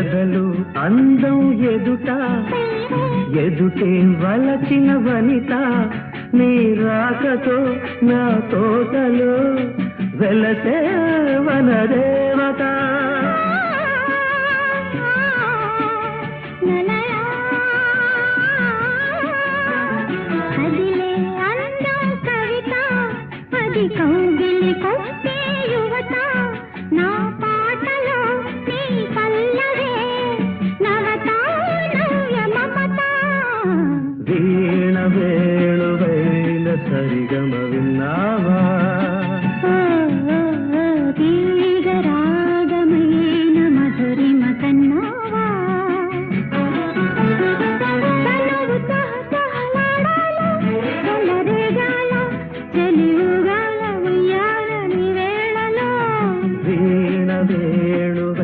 ఎదలు అందం ఎదుట ఎదుటే వలచిన వనిత నీ రాకతో నా తోటలో వెలసే వనరే